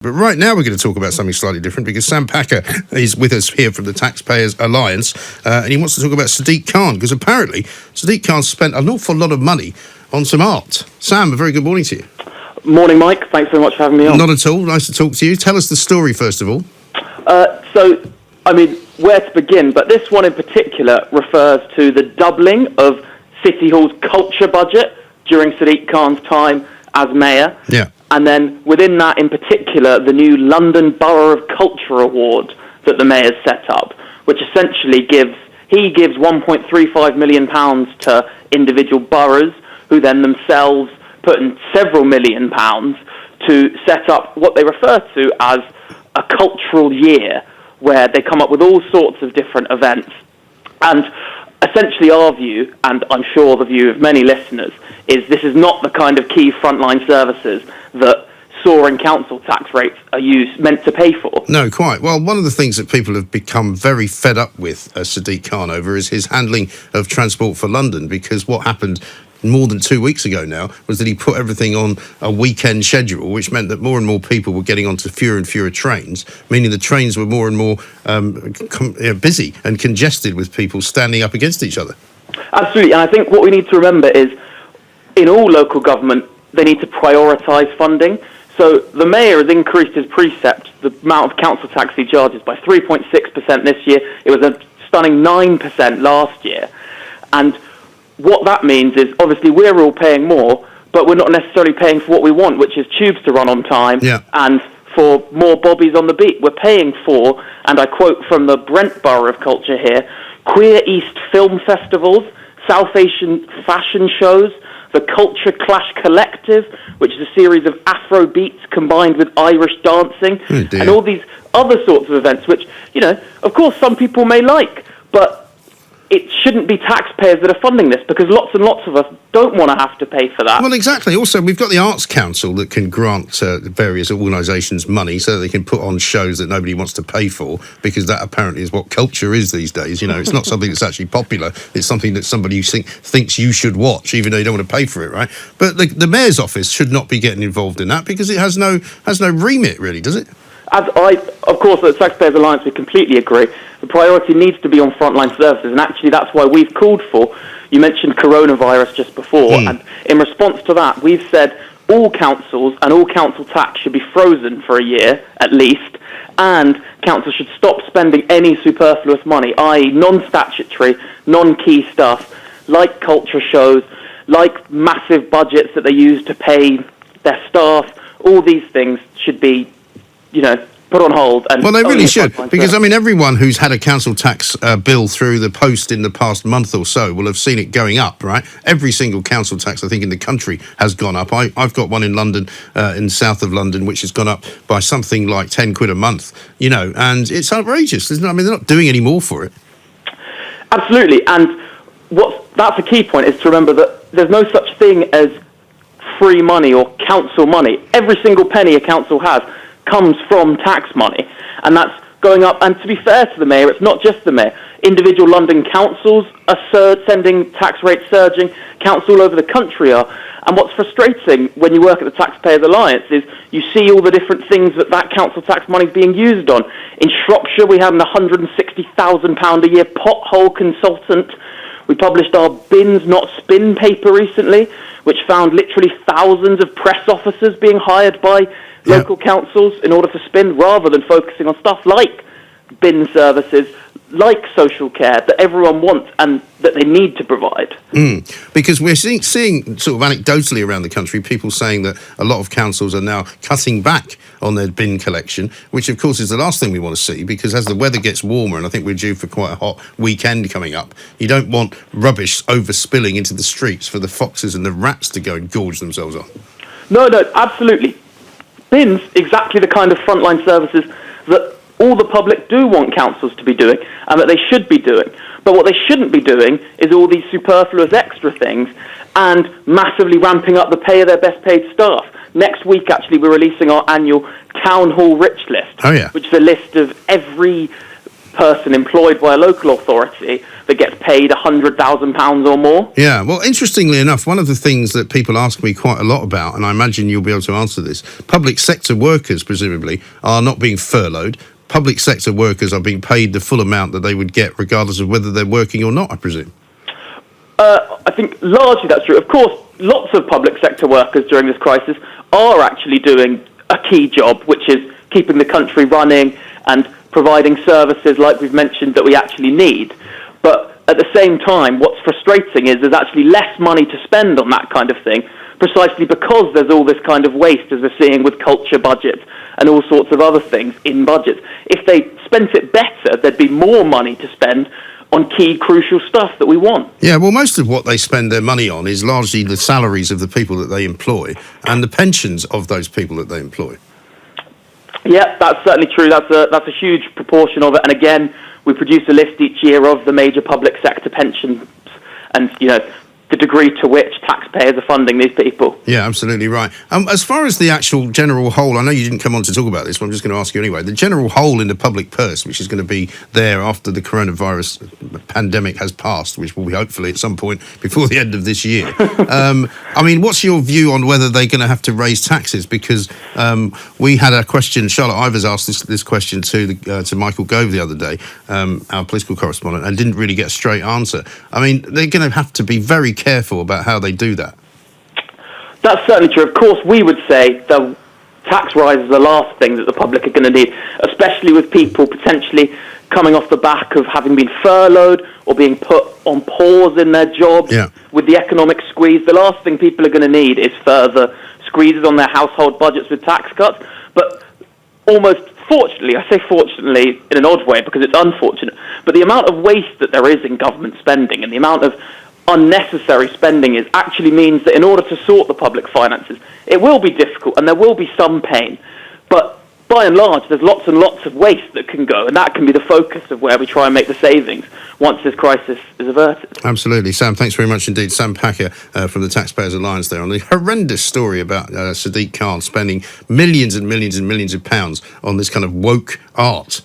But right now we're going to talk about something slightly different because Sam Packer is with us here from the Taxpayers Alliance and he wants to talk about Sadiq Khan because apparently Sadiq Khan spent an awful lot of money on some art. Sam, a very good morning to you. Morning, Mike. Thanks very much for having me on. Not at all. Nice to talk to you. Tell us the story first of all. Where to begin? But this one in particular refers to the doubling of City Hall's culture budget during Sadiq Khan's time as mayor. Yeah. And then within that in particular, the new London Borough of Culture Award that the mayor's set up, which essentially gives £1.35 million to individual boroughs, who then themselves put in several £million to set up what they refer to as a cultural year, where they come up with all sorts of different events. And essentially our view, and I'm sure the view of many listeners, is this is not the kind of key frontline services that soaring council tax rates are meant to pay for. No, quite. Well, one of the things that people have become very fed up with Sadiq Khan over is his handling of Transport for London, because what happened more than 2 weeks ago now was that he put everything on a weekend schedule, which meant that more and more people were getting onto fewer and fewer trains, meaning the trains were more and more busy and congested with people standing up against each other. Absolutely, and I think what we need to remember is in all local government, they need to prioritise funding. So the mayor has increased his precept, the amount of council tax he charges, by 3.6% this year. It was a stunning 9% last year. And what that means is, obviously, we're all paying more, but we're not necessarily paying for what we want, which is tubes to run on time and for more bobbies on the beat. We're paying for, and I quote from the Brent Borough of Culture here, Queer East film festivals, South Asian fashion shows, the Culture Clash Collective, which is a series of Afro beats combined with Irish dancing, and all these other sorts of events, which, of course some people may like, but it shouldn't be taxpayers that are funding this, because lots and lots of us don't want to have to pay for that. Well, exactly. Also, we've got the Arts Council that can grant various organisations money so that they can put on shows that nobody wants to pay for, because that apparently is what culture is these days. It's not something that's actually popular. It's something that somebody thinks you should watch, even though you don't want to pay for it, right? But the mayor's office should not be getting involved in that, because it has no remit, really, does it? Of course, at the Taxpayers Alliance, we completely agree. The priority needs to be on frontline services, and actually that's why we've called for, you mentioned coronavirus just before, and in response to that, we've said all councils and all council tax should be frozen for a year, at least, and councils should stop spending any superfluous money, i.e. non-statutory, non-key stuff, like culture shows, like massive budgets that they use to pay their staff. All these things should be put on hold. Well, they really should, because, everyone who's had a council tax bill through the post in the past month or so will have seen it going up, right? Every single council tax, I think, in the country has gone up. I've got one in London, in south of London, which has gone up by something like £10 a month, and it's outrageous, isn't it? They're not doing any more for it. Absolutely, and that's a key point, is to remember that there's no such thing as free money or council money. Every single penny a council has comes from tax money, and that's going up. And to be fair to the mayor, it's not just the mayor. Individual London councils are sending tax rates surging. Councils all over the country are. And what's frustrating when you work at the Taxpayers Alliance is you see all the different things that council tax money is being used on. In Shropshire, we have an £160,000 a year pothole consultant. We published our Bins Not Spin paper recently, which found literally thousands of press officers being hired by local councils in order to spin, rather than focusing on stuff like bin services, like social care that everyone wants and that they need to provide. Because we're seeing sort of anecdotally around the country, people saying that a lot of councils are now cutting back on their bin collection, which of course is the last thing we want to see, because as the weather gets warmer, and I think we're due for quite a hot weekend coming up, you don't want rubbish overspilling into the streets for the foxes and the rats to go and gorge themselves on. No, absolutely. Bins, exactly the kind of frontline services that all the public do want councils to be doing, and that they should be doing. But what they shouldn't be doing is all these superfluous extra things and massively ramping up the pay of their best paid staff. Next week, actually, we're releasing our annual Town Hall Rich List, which is a list of every person employed by a local authority that gets paid £100,000 or more. Yeah, well, interestingly enough, one of the things that people ask me quite a lot about, and I imagine you'll be able to answer this, public sector workers, presumably, are not being furloughed. Public sector workers are being paid the full amount that they would get regardless of whether they're working or not, I presume. I think largely that's true. Of course, lots of public sector workers during this crisis are actually doing a key job, which is keeping the country running and providing services like we've mentioned that we actually need. But at the same time, what's frustrating is there's actually less money to spend on that kind of thing, precisely because there's all this kind of waste, as we're seeing with culture budgets and all sorts of other things in budgets. If they spent it better, there'd be more money to spend on key, crucial stuff that we want. Yeah, well, most of what they spend their money on is largely the salaries of the people that they employ and the pensions of those people that they employ. Yeah, that's certainly true. That's a huge proportion of it. And again, we produce a list each year of the major public sector pensions and, the degree to which taxpayers are funding these people. Yeah, absolutely right. As far as the actual general hole, I know you didn't come on to talk about this, but I'm just going to ask you anyway. The general hole in the public purse, which is going to be there after the coronavirus pandemic has passed, which will be hopefully at some point before the end of this year. What's your view on whether they're going to have to raise taxes? Because we had a question, Charlotte Ivers asked this question to Michael Gove the other day, our political correspondent, and didn't really get a straight answer. I mean, they're going to have to be very careful about how they do that. That's certainly true. Of course, we would say the tax rise is the last thing that the public are going to need, especially with people potentially coming off the back of having been furloughed or being put on pause in their jobs. Yeah. With the economic squeeze. The last thing people are going to need is further squeezes on their household budgets with tax cuts. But almost fortunately, I say fortunately in an odd way because it's unfortunate, but the amount of waste that there is in government spending and the amount of unnecessary spending actually means that in order to sort the public finances, it will be difficult and there will be some pain. But by and large, there's lots and lots of waste that can go, and that can be the focus of where we try and make the savings once this crisis is averted. Absolutely. Sam, thanks very much indeed. Sam Packer from the Taxpayers Alliance there on the horrendous story about Sadiq Khan spending millions and millions and millions of pounds on this kind of woke art